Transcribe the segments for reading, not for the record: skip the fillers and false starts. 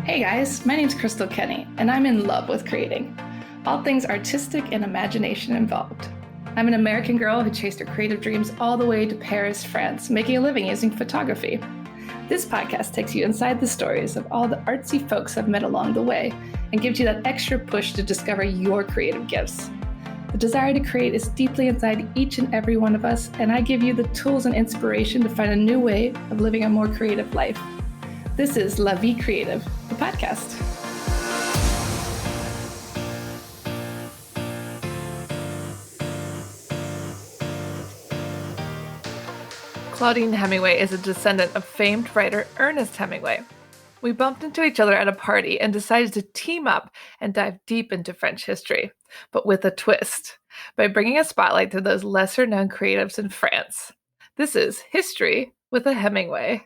Hey guys, my name's Crystal Kenny, and I'm in love with creating. All things artistic and imagination involved. I'm an American girl who chased her creative dreams all the way to Paris, France, making a living using photography. This podcast takes you inside the stories of all the artsy folks I've met along the way and gives you that extra push to discover your creative gifts. The desire to create is deeply inside each and every one of us, and I give you the tools and inspiration to find a new way of living a more creative life. This is La Vie Creative, the podcast. Claudine Hemingway is a descendant of famed writer Ernest Hemingway. We bumped into each other at a party and decided to team up and dive deep into French history, but with a twist, by bringing a spotlight to those lesser-known creatives in France. This is History with a Hemingway.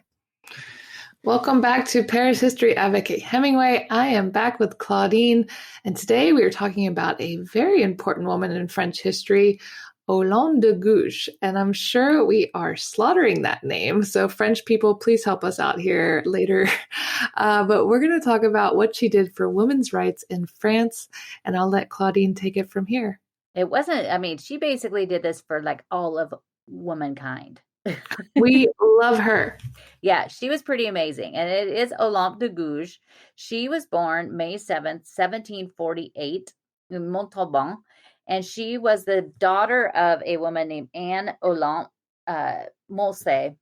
Welcome back to Paris History Avec Hemingway. I am back with Claudine, and today we are talking about a very important woman in French history, Olympe de Gouges, and I'm sure we are slaughtering that name, so French people, please help us out here later. But we're going to talk about what she did for women's rights in France, and I'll let Claudine take it from here. She basically did this for like all of womankind. We love her. Yeah, she was pretty amazing. And it is Olympe de Gouges. She was born May 7th, 1748 in Montauban. And she was the daughter of a woman named Marie-Olympe Mouisset.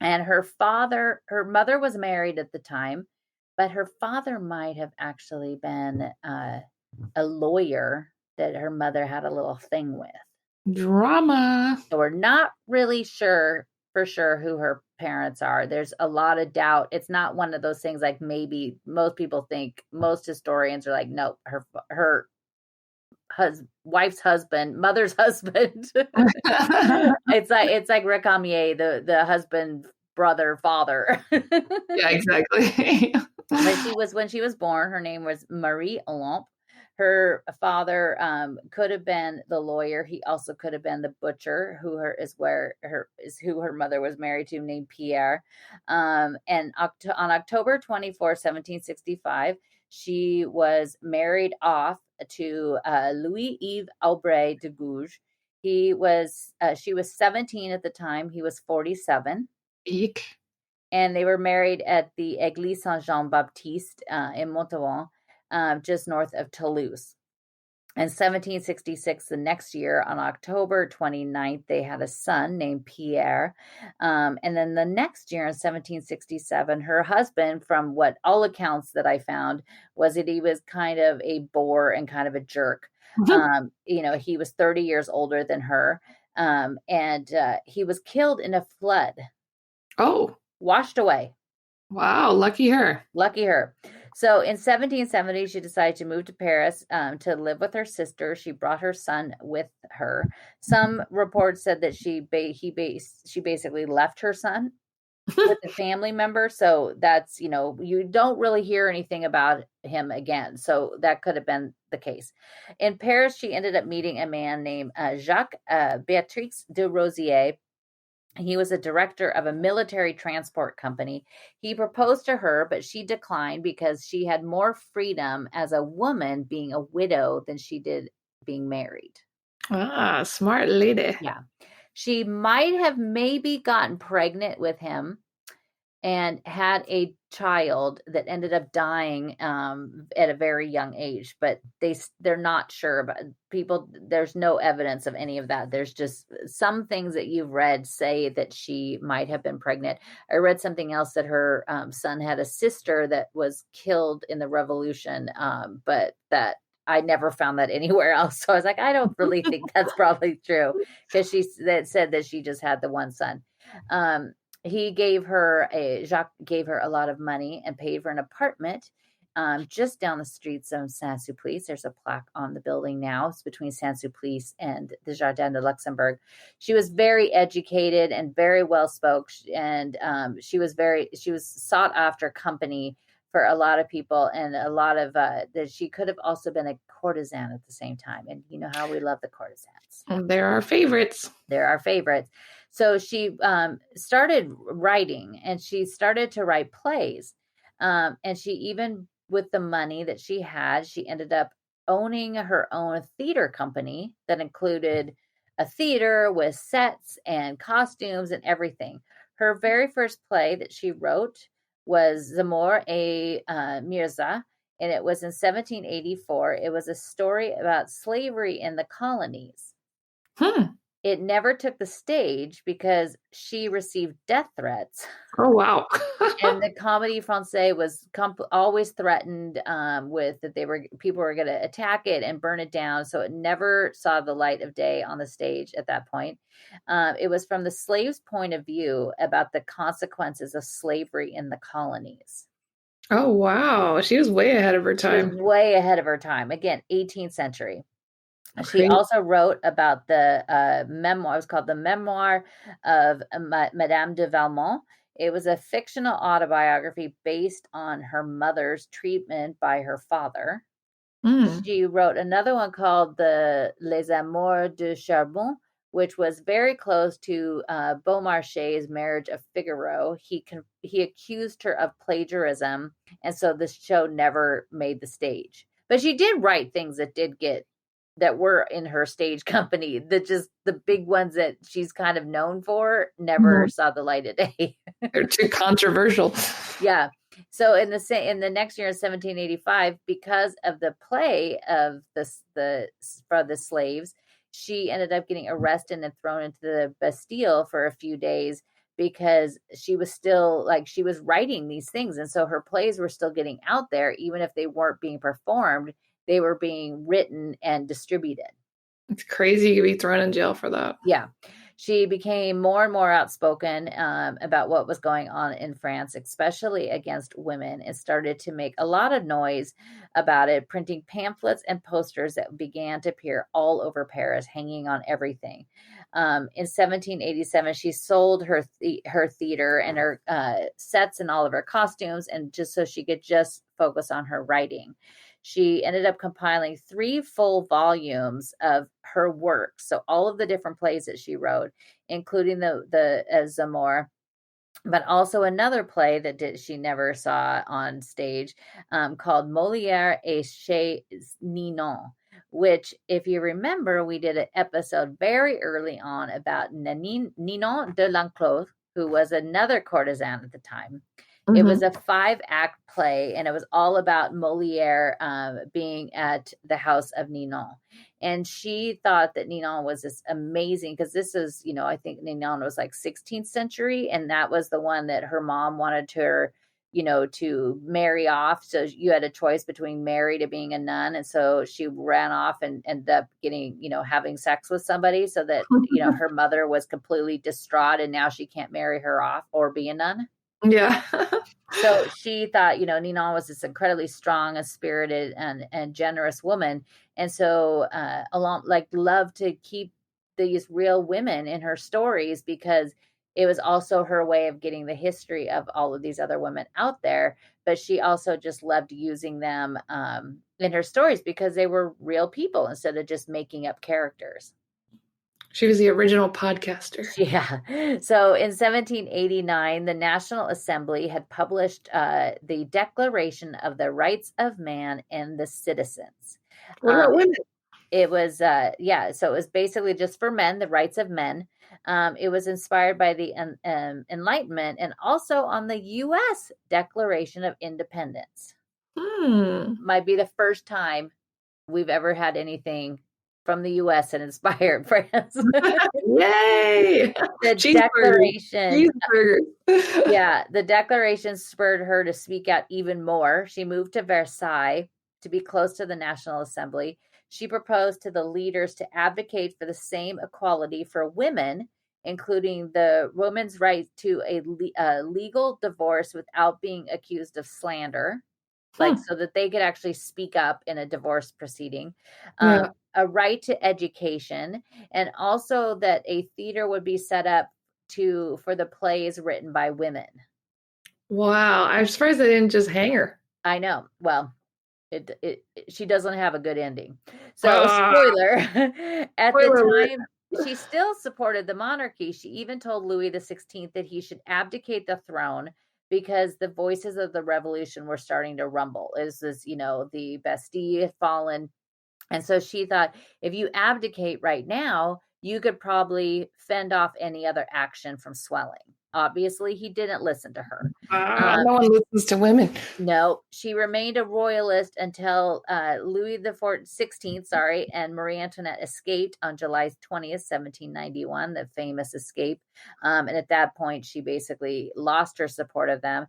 And her mother was married at the time, but her father might have actually been a lawyer that her mother had a little thing with. Drama. So we're not really sure for sure who her parents are. There's a lot of doubt. It's not one of those things like maybe most people think. Most historians are like, nope, her wife's husband, mother's husband. it's like Recamier, the husband, brother, father. Yeah, exactly. But when she was born, her name was Marie-Olympe. Her father could have been the lawyer. He also could have been the butcher, who her mother was married to, named Pierre. And on October 24, 1765, she was married off to Louis-Yves Aubrey de Gourges. She was 17 at the time. He was 47. Eek. And they were married at the Église Saint-Jean-Baptiste in Montauban. Just north of Toulouse. In 1766, the next year, on October 29th, they had a son named Pierre. And then the next year, in 1767, her husband, from what all accounts that I found, was that he was kind of a bore and kind of a jerk. He was 30 years older than her. And he was killed in a flood. Oh. Washed away. Wow, lucky her. Lucky her. So in 1770, she decided to move to Paris to live with her sister. She brought her son with her. Some reports said that she basically left her son with a family member. So that's, you don't really hear anything about him again. So that could have been the case. In Paris, she ended up meeting a man named Jacques Biétrix de Rozières. He was a director of a military transport company. He proposed to her, but she declined because she had more freedom as a woman being a widow than she did being married. Ah, smart lady. Yeah. She might have maybe gotten pregnant with him and had a child that ended up dying at a very young age, but they're not sure about people. There's no evidence of any of that. There's just some things that you've read say that she might have been pregnant. I read something else that her son had a sister that was killed in the revolution, but that I never found that anywhere else. So I was like, I don't really think that's probably true, because said that she just had the one son. Jacques gave her a lot of money and paid for an apartment just down the streets of Saint-Sulpice. There's a plaque on the building now. It's between Saint-Sulpice and the Jardin de Luxembourg. She was very educated and very well spoken, and she was sought after company for a lot of people, and a lot of that she could have also been a courtesan at the same time. And you know how we love the courtesans. They're our favorites. So she started writing, and she started to write plays. And she, even with the money that she had, she ended up owning her own theater company that included a theater with sets and costumes and everything. Her very first play that she wrote was Zamore et Mirza, and it was in 1784. It was a story about slavery in the colonies. It never took the stage because she received death threats. Oh, wow. And the Comedie Francaise was always threatened with that people were going to attack it and burn it down. So it never saw the light of day on the stage at that point. It was from the slave's point of view about the consequences of slavery in the colonies. Oh, wow. She was way ahead of her time. She was way ahead of her time. Again, 18th century. Okay. She also wrote about the memoir. It was called The Memoir of Madame de Valmont. It was a fictional autobiography based on her mother's treatment by her father. She wrote another one called Les Amours de Charbon, which was very close to Beaumarchais' Marriage of Figaro. He accused her of plagiarism, and so this show never made the stage. But she did write things that were in her stage company, that just the big ones that she's kind of known for never saw the light of day. They're too controversial. Yeah. So in the next year in 1785, because of the play of the slaves, she ended up getting arrested and thrown into the Bastille for a few days because she was still she was writing these things. And so her plays were still getting out there, even if they weren't being performed. They were being written and distributed. It's crazy you could be thrown in jail for that. Yeah. She became more and more outspoken about what was going on in France, especially against women, and started to make a lot of noise about it, printing pamphlets and posters that began to appear all over Paris, hanging on everything. In 1787, she sold her theater and her sets and all of her costumes, and just so she could just focus on her writing. She ended up compiling 3 full volumes of her work. So all of the different plays that she wrote, including the Zamore, but also another play that she never saw on stage called Molière et chez Ninon, which, if you remember, we did an episode very early on about Ninon de l'Enclos, who was another courtesan at the time. It was a 5-act play, and it was all about Molière being at the house of Ninon. And she thought that Ninon was this amazing, because this is, I think Ninon was 16th century, and that was the one that her mom wanted her, to marry off. So you had a choice between married or being a nun. And so she ran off and ended up getting, having sex with somebody, so that, her mother was completely distraught, and now she can't marry her off or be a nun. Yeah. So she thought, Ninon was this incredibly strong and spirited and generous woman. And so loved to keep these real women in her stories, because it was also her way of getting the history of all of these other women out there. But she also just loved using them in her stories because they were real people instead of just making up characters. She was the original podcaster. Yeah. So in 1789, the National Assembly had published the Declaration of the Rights of Man and the Citizens. What about women? It was, so it was basically just for men, the rights of men. It was inspired by the Enlightenment and also on the U.S. Declaration of Independence. Might be the first time we've ever had anything from the U.S. and inspired France. Yay! The Declaration. The Declaration spurred her to speak out even more. She moved to Versailles to be close to the National Assembly. She proposed to the leaders to advocate for the same equality for women, including the women's right to a legal divorce without being accused of slander, so that they could actually speak up in a divorce proceeding. A right to education, and also that a theater would be set up for the plays written by women. Wow, I'm surprised they didn't just hang her. I know. Well, she doesn't have a good ending. So, spoiler. At the time, she still supported the monarchy. She even told Louis XVI that he should abdicate the throne because the voices of the revolution were starting to rumble. Is this, the Bastille had fallen. And so she thought, if you abdicate right now, you could probably fend off any other action from swelling. Obviously, he didn't listen to her. No one listens to women. No, she remained a royalist until Louis the XVI, and Marie Antoinette escaped on July 20th, 1791, the famous escape. And at that point, she basically lost her support of them.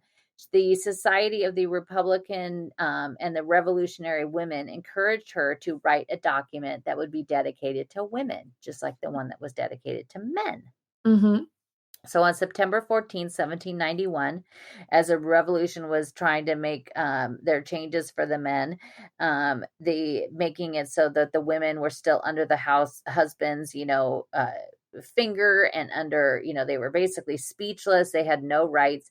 The Society of the Republican and the Revolutionary Women encouraged her to write a document that would be dedicated to women, just like the one that was dedicated to men. Mm-hmm. So on September 14th, 1791, as a revolution was trying to make their changes for the men, making it so that the women were still under the husband's, finger, and under, they were basically speechless. They had no rights.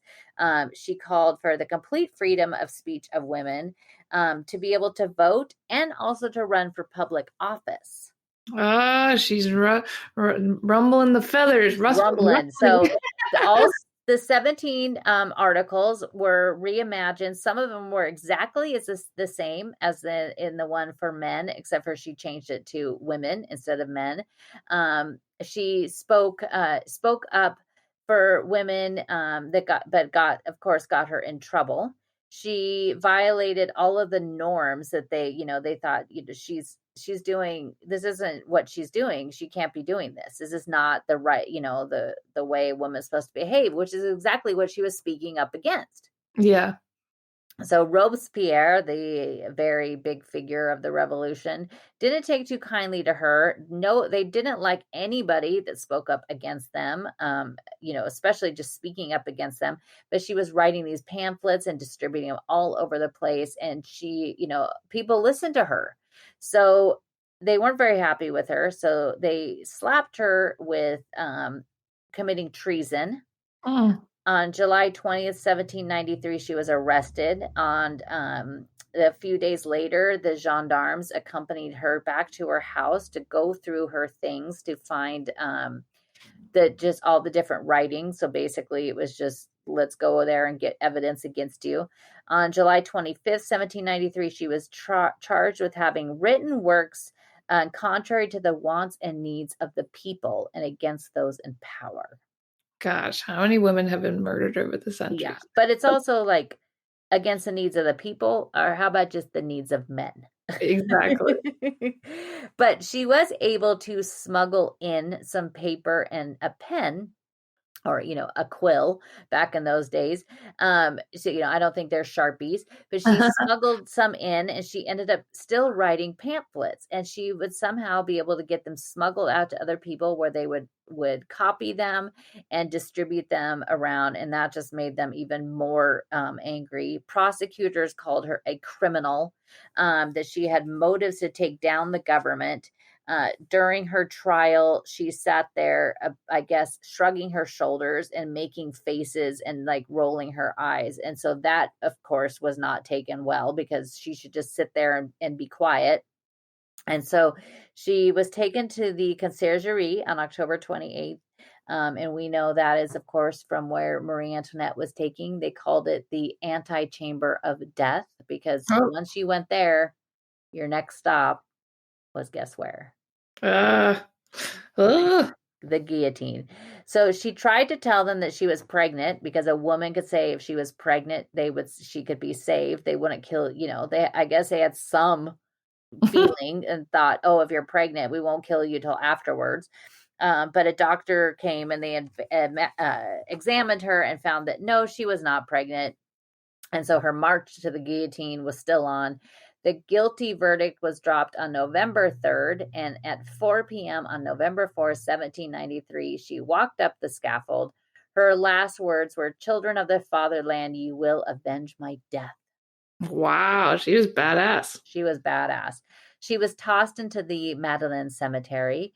She called for the complete freedom of speech of women, to be able to vote and also to run for public office. She's rumbling the feathers. Rumbling. So all the 17 articles were reimagined. Some of them were exactly the same as in the one for men, except for she changed it to women instead of men. She spoke up for women of course got her in trouble. She violated all of the norms that they thought, she's doing, this isn't what she's doing. She can't be doing this. This is not the right, the way a woman's supposed to behave, which is exactly what she was speaking up against. Yeah. So Robespierre, the very big figure of the revolution, didn't take too kindly to her. No, they didn't like anybody that spoke up against them, especially just speaking up against them. But she was writing these pamphlets and distributing them all over the place. And she, people listened to her. So they weren't very happy with her. So they slapped her with committing treason. On July 20th, 1793, she was arrested. A few days later, the gendarmes accompanied her back to her house to go through her things to find just all the different writings. So basically, it was just, let's go there and get evidence against you. On July 25th, 1793, she was charged with having written works contrary to the wants and needs of the people and against those in power. Gosh, how many women have been murdered over the centuries? Yeah, but it's also like against the needs of the people, or how about just the needs of men? Exactly. But she was able to smuggle in some paper and a pen, or, a quill back in those days. So, I don't think they're Sharpies, but she smuggled some in, and she ended up still writing pamphlets, and she would somehow be able to get them smuggled out to other people where they would copy them and distribute them around. And that just made them even more angry. Prosecutors called her a criminal, that she had motives to take down the government. During her trial, she sat there, I guess, shrugging her shoulders and making faces and like rolling her eyes. And so that, of course, was not taken well, because she should just sit there and be quiet. And so she was taken to the conciergerie on October 28th. And we know that is, of course, from where Marie Antoinette was taking. They called it the antechamber of death, because once you went there, your next stop was, guess where? The guillotine. So she tried to tell them that she was pregnant, because a woman could say if she was pregnant, she could be saved. They wouldn't kill, I guess they had some feeling and thought, oh, if you're pregnant, we won't kill you till afterwards. But a doctor came and they examined her and found that no, she was not pregnant. And so her march to the guillotine was still on. The guilty verdict was dropped on November 3rd, and at 4 p.m. on November 4th, 1793, she walked up the scaffold. Her last words were, "Children of the fatherland, you will avenge my death." Wow, she was badass. She was badass. She was tossed into the Madeleine Cemetery.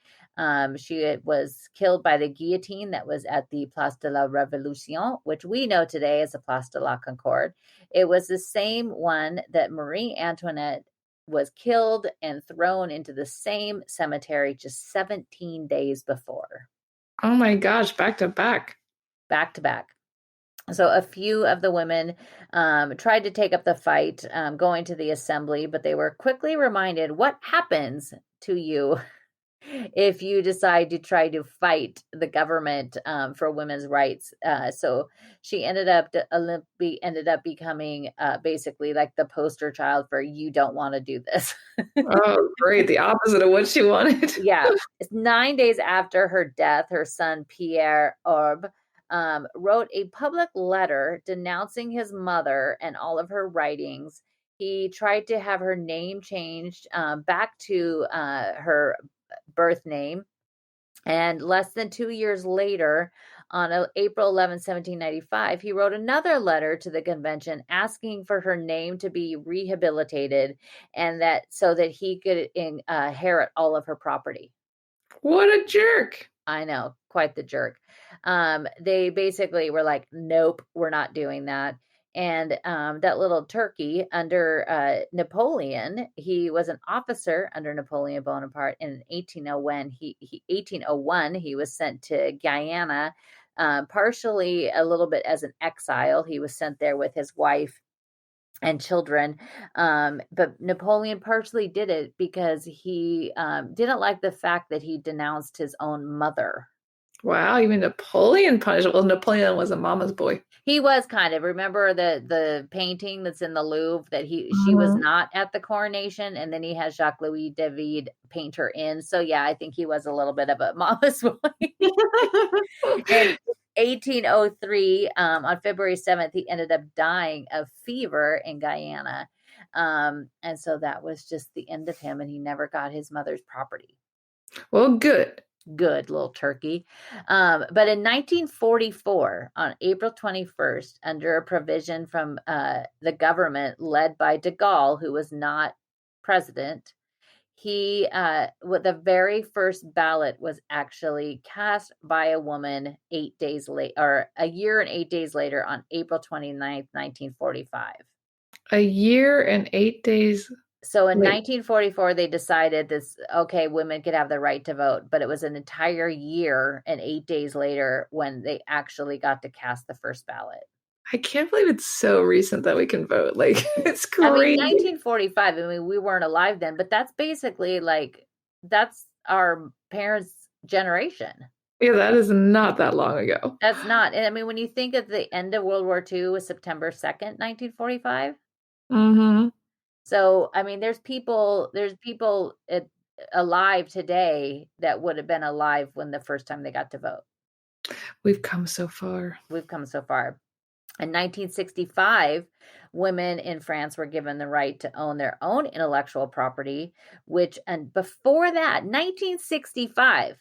She was killed by the guillotine that was at the Place de la Révolution, which we know today as the Place de la Concorde. It was the same one that Marie Antoinette was killed and thrown into the same cemetery just 17 days before. Oh my gosh, back to back. Back to back. So a few of the women tried to take up the fight, going to the assembly, but they were quickly reminded what happens to you if you decide to try to fight the government for women's rights. So she Olympe ended up becoming basically like the poster child for you don't want to do this. Oh, great. The opposite of what she wanted. Yeah. 9 days after her death, her son Pierre wrote a public letter denouncing his mother and all of her writings. He tried to have her name changed back to her birth name. And less than 2 years later, on April 11, 1795, he wrote another letter to the convention asking for her name to be rehabilitated and that so that he could inherit all of her property. What a jerk. I know, quite the jerk. They basically were like, nope, we're not doing that. And that little turkey under Napoleon, he was an officer under Napoleon Bonaparte. In 1801, he was sent to Guyana, partially a little bit as an exile. He was sent there with his wife and children. But Napoleon partially did it because he didn't like the fact that he denounced his own mother. Wow, even Napoleon punished. Well, Napoleon was a mama's boy. He was kind of. Remember the painting that's in the Louvre that she was not at the coronation, and then he has Jacques Louis David paint her in. So yeah, I think he was a little bit of a mama's boy. In 1803, on February 7th, he ended up dying of fever in Guyana. And so that was just the end of him, and he never got his mother's property. Well, good. Good little turkey. But in 1944, on April 21st, under a provision from the government led by de Gaulle, who was not president, the very first ballot was actually cast by a woman 8 days late, or a year and 8 days later, on April 29th, 1945. A year and 8 days. So in 1944, they decided okay, women could have the right to vote, but it was an entire year and 8 days later when they actually got to cast the first ballot. I can't believe it's so recent that we can vote. Like, it's crazy. I mean, 1945, I mean, we weren't alive then, but that's basically that's our parents' generation. Yeah, that is not that long ago. That's not. And I mean, when you think of the end of World War II was September 2nd, 1945. Mm-hmm. So, I mean, there's people alive today that would have been alive when the first time they got to vote. We've come so far. We've come so far. In 1965, women in France were given the right to own their own intellectual property, and before that, 1965,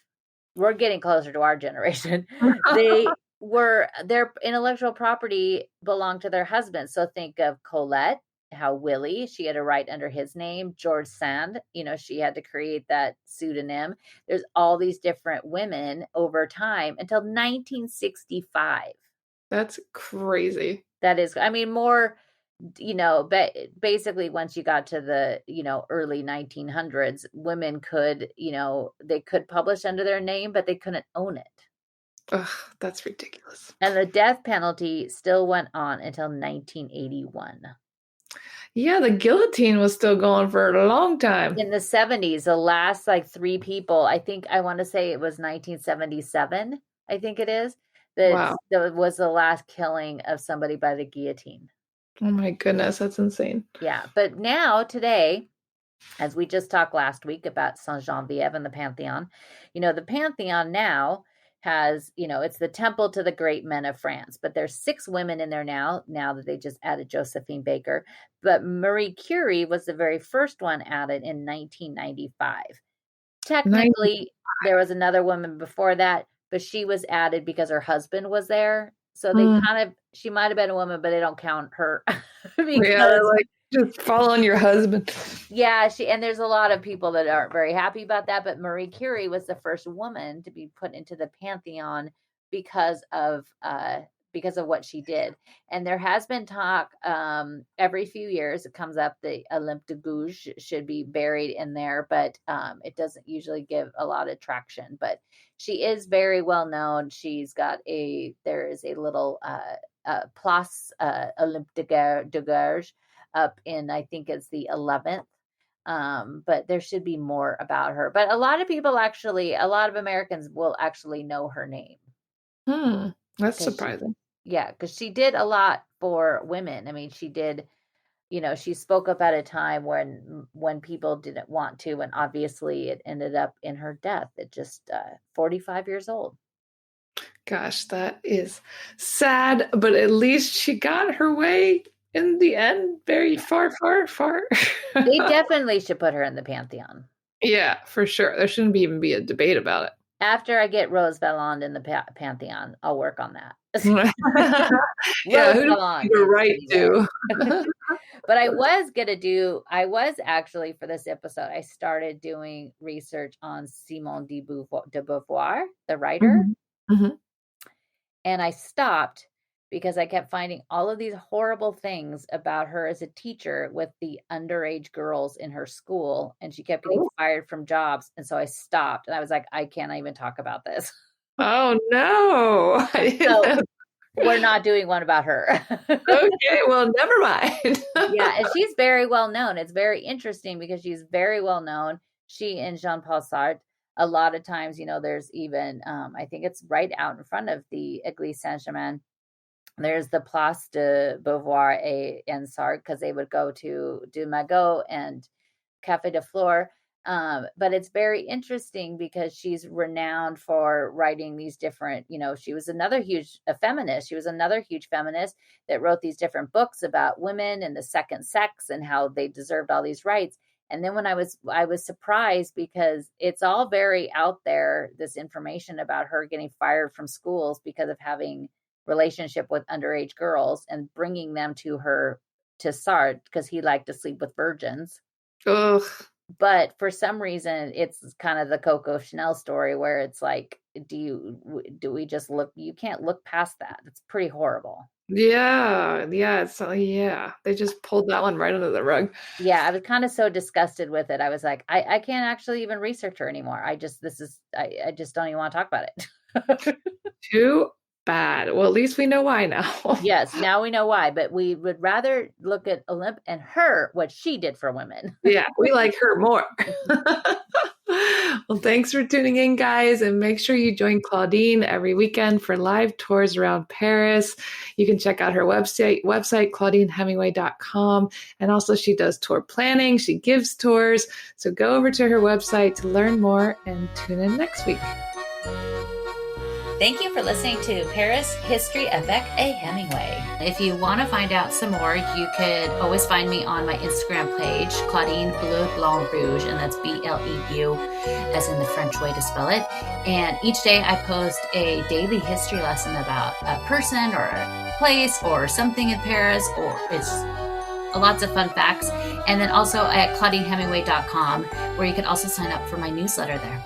we're getting closer to our generation. Their intellectual property belonged to their husbands. So think of Colette, how Willie, she had a right under his name. George Sand, she had to create that pseudonym. There's all these different women over time until 1965. That's crazy. That is, I mean, more, basically once you got to the, early 1900s, women could, they could publish under their name, but they couldn't own it. Ugh, that's ridiculous. And the death penalty still went on until 1981. Yeah, the guillotine was still going for a long time. In the 70s, the last 3 people, I want to say it was 1977, I think it is. That was the last killing of somebody by the guillotine. Oh my goodness, that's insane. Yeah, but now, today, as we just talked last week about Saint-Geneviève and the Pantheon, the Pantheon now has, it's the temple to the great men of France, but there's 6 women in there now that they just added Josephine Baker. But Marie Curie was the very first one added in 1995. Technically, there was another woman before that, but she was added because her husband was there. So they she might have been a woman, but they don't count her. Just following your husband. Yeah, and there's a lot of people that aren't very happy about that, but Marie Curie was the first woman to be put into the Pantheon because of because of what she did. And there has been talk every few years, it comes up, the Olympe de Gouges should be buried in there, but it doesn't usually give a lot of traction. But she is very well known. There is a little Place Olympe de Gouges up in, I think it's the 11th. But there should be more about her. But a lot of Americans will actually know her name. That's surprising. Because she did a lot for women. I mean, she did, she spoke up at a time when people didn't want to, and obviously it ended up in her death at just 45 years old. Gosh, that is sad, but at least she got her way in the end. Very far. They definitely should put her in the Pantheon. Yeah, for sure. There shouldn't even be a debate about it. After I get Rose Valland in the Pantheon, I'll work on that. Yeah, who do you right to? But I was actually, for this episode, I started doing research on Simone de Beauvoir, the writer. Mm-hmm. And I stopped because I kept finding all of these horrible things about her as a teacher with the underage girls in her school. And she kept getting fired from jobs. And so I stopped, and I was like, I can't even talk about this. Oh, no. So we're not doing one about her. Okay, well, never mind. Yeah, and she's very well known. It's very interesting because she's very well known. She and Jean-Paul Sartre, a lot of times, there's even, I think it's right out in front of the Église Saint-Germain. There's the Place de Beauvoir and Sartre, because they would go to Du Magot and Café de Flore. But it's very interesting because she's renowned for writing these different, she was another huge feminist. She was another huge feminist that wrote these different books about women and the second sex and how they deserved all these rights. And then when I was surprised because it's all very out there, this information about her getting fired from schools because of having relationship with underage girls and bringing them to Sartre because he liked to sleep with virgins. Ugh. But for some reason, it's kind of the Coco Chanel story where it's like, do we just look? You can't look past that. It's pretty horrible. Yeah. They just pulled that one right under the rug. Yeah, I was kind of so disgusted with it. I was like, I can't actually even research her anymore. I just don't even want to talk about it. Too bad. Well, at least we know why now. Yes, now we know why, but we would rather look at Olympe and what she did for women. Yeah, we like her more. Well, thanks for tuning in, guys, and make sure you join Claudine every weekend for live tours around Paris. You can check out her website, claudinehemingway.com, and also she does tour planning. She gives tours, so go over to her website to learn more and tune in next week. Thank you for listening to Paris History Avec a Hemingway. If you want to find out some more, you could always find me on my Instagram page, Claudine Bleu Blanc Rouge, and that's BLEU, as in the French way to spell it. And each day I post a daily history lesson about a person or a place or something in Paris, or it's lots of fun facts. And then also at claudinehemingway.com, where you can also sign up for my newsletter there.